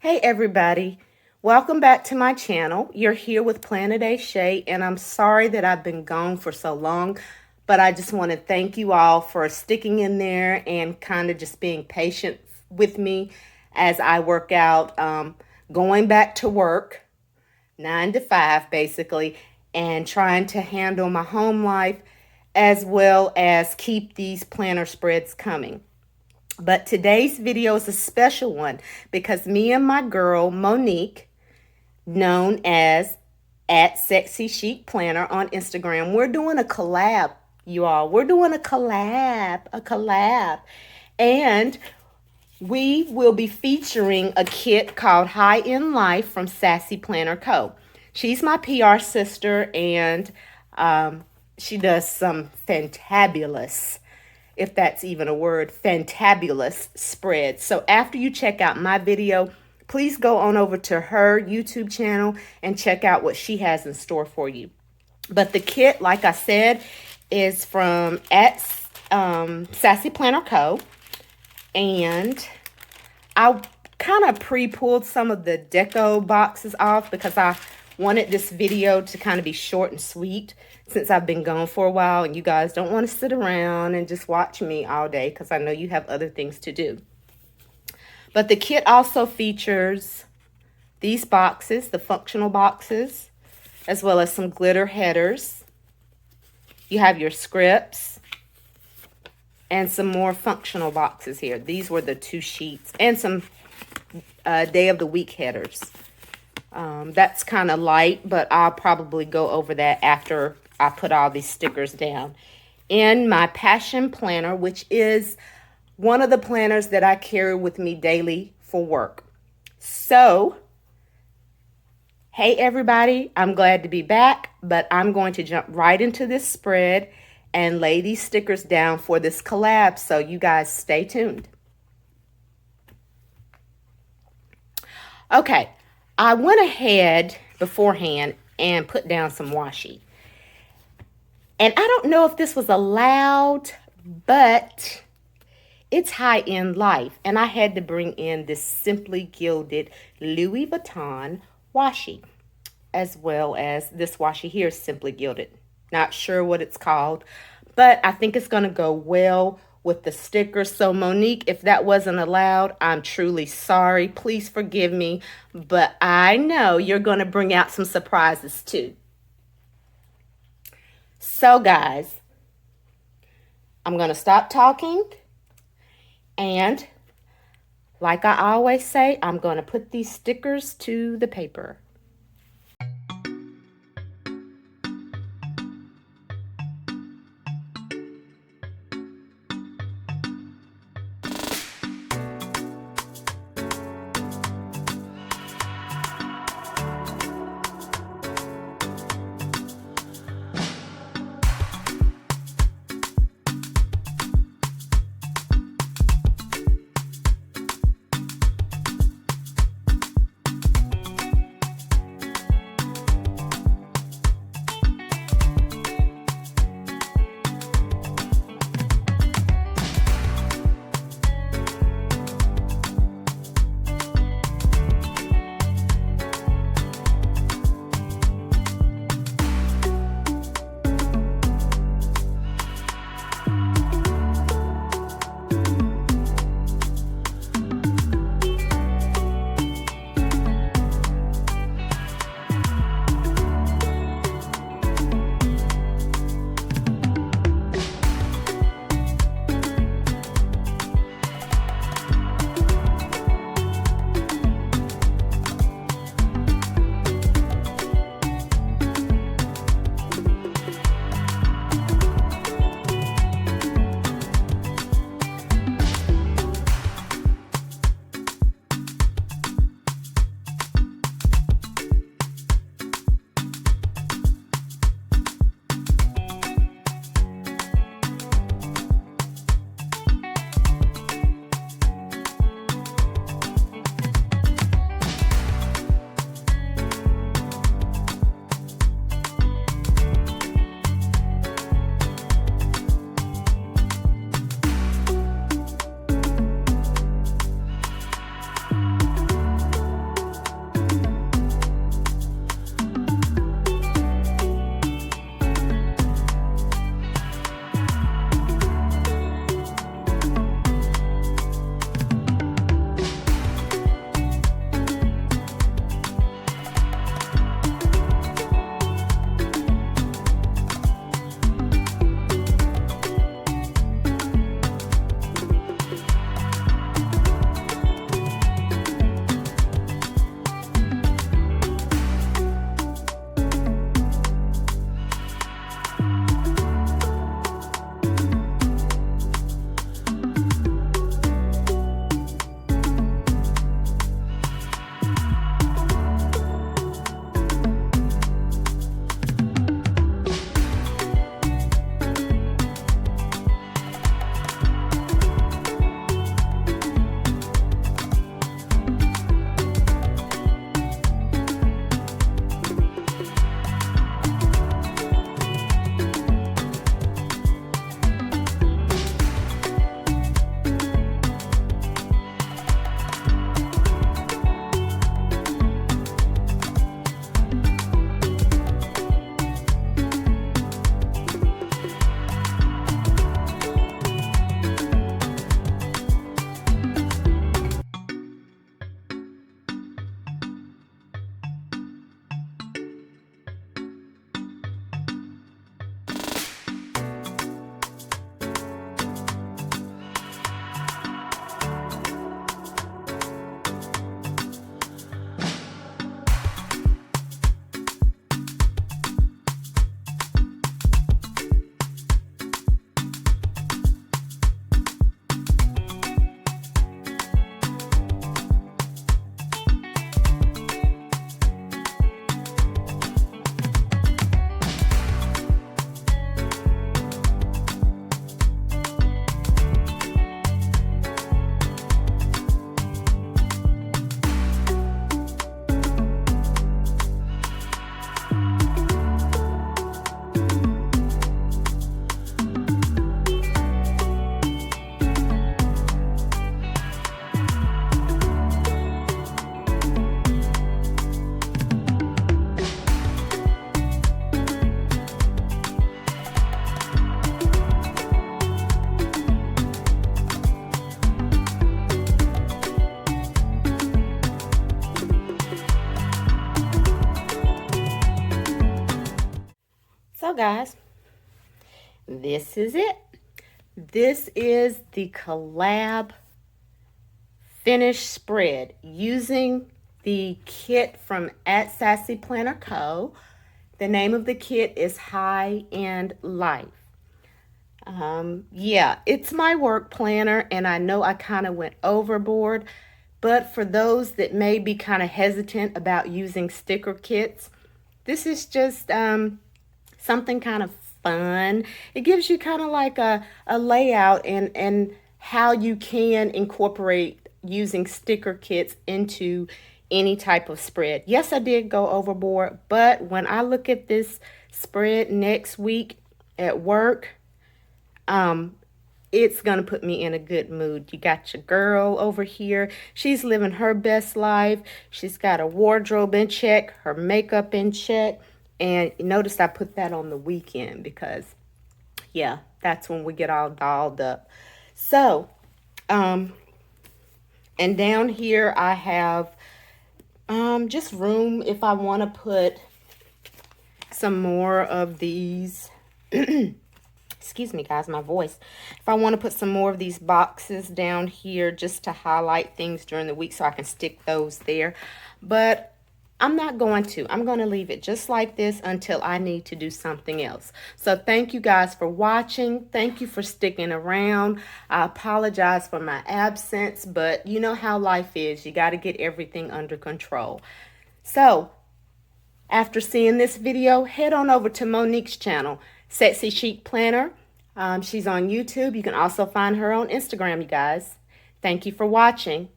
Hey everybody, welcome back to my channel. You're here with Plan.adayshay, and I'm sorry that I've been gone for so long, but I just want to thank you all for sticking in there and kind of just being patient with me as I work out, going back to work, 9 to 5 basically, and trying to handle my home life as well as keep these planner spreads coming. But today's video is a special one because me and my girl, Monique, known as @Sexychicplanner on Instagram, we're doing a collab, you all. We're doing a collab. And we will be featuring a kit called High in Life from Sassy Planner Co. She's my PR sister, and she does some fantabulous, if that's even a word, fantabulous spreads. So after you check out my video, please go on over to her YouTube channel and check out what she has in store for you. But the kit, like I said, is from Sassy Planner Co. And I kind of pre-pulled some of the deco boxes off because I wanted this video to kind of be short and sweet since I've been gone for a while and you guys don't want to sit around and just watch me all day because I know you have other things to do. But the kit also features these boxes, the functional boxes, as well as some glitter headers. You have your scripts and some more functional boxes here. These were the 2 sheets and some day of the week headers. That's kind of light, but I'll probably go over that after I put all these stickers down. In my Passion Planner, which is one of the planners that I carry with me daily for work. So, hey everybody, I'm glad to be back, but I'm going to jump right into this spread and lay these stickers down for this collab, so you guys stay tuned. Okay, I went ahead beforehand and put down some washi. And I don't know if this was allowed, but it's High in Life. And I had to bring in this Simply Gilded Louis Vuitton washi, as well as this washi here is Simply Gilded. Not sure what it's called, but I think it's going to go well with the stickers. So Monique, if that wasn't allowed, I'm truly sorry. Please forgive me, but I know you're going to bring out some surprises too. So guys, I'm going to stop talking, and like I always say, I'm going to put these stickers to the paper. So guys, this is it. This is the collab finished spread using the kit from @Sassy Co. The name of the kit is High End Life. Yeah, it's my work planner, and I know I kind of went overboard, but for those that may be kind of hesitant about using sticker kits, this is just something kind of fun. It gives you kind of like a layout and how you can incorporate using sticker kits into any type of spread. Yes, I did go overboard, but when I look at this spread next week at work, it's gonna put me in a good mood. You got your girl over here. She's living her best life. She's got a wardrobe in check, her makeup in check. And notice I put that on the weekend because, yeah, that's when we get all dolled up. So, and down here I have just room if I want to put some more of these. Excuse me, guys, my voice. If I want to put some more of these boxes down here just to highlight things during the week so I can stick those there. But I'm not going to. I'm going to leave it just like this until I need to do something else. So thank you guys for watching. Thank you for sticking around. I apologize for my absence, but you know how life is. You got to get everything under control. So after seeing this video, head on over to Monique's channel, Sexychicplanner. She's on YouTube. You can also find her on Instagram, you guys. Thank you for watching.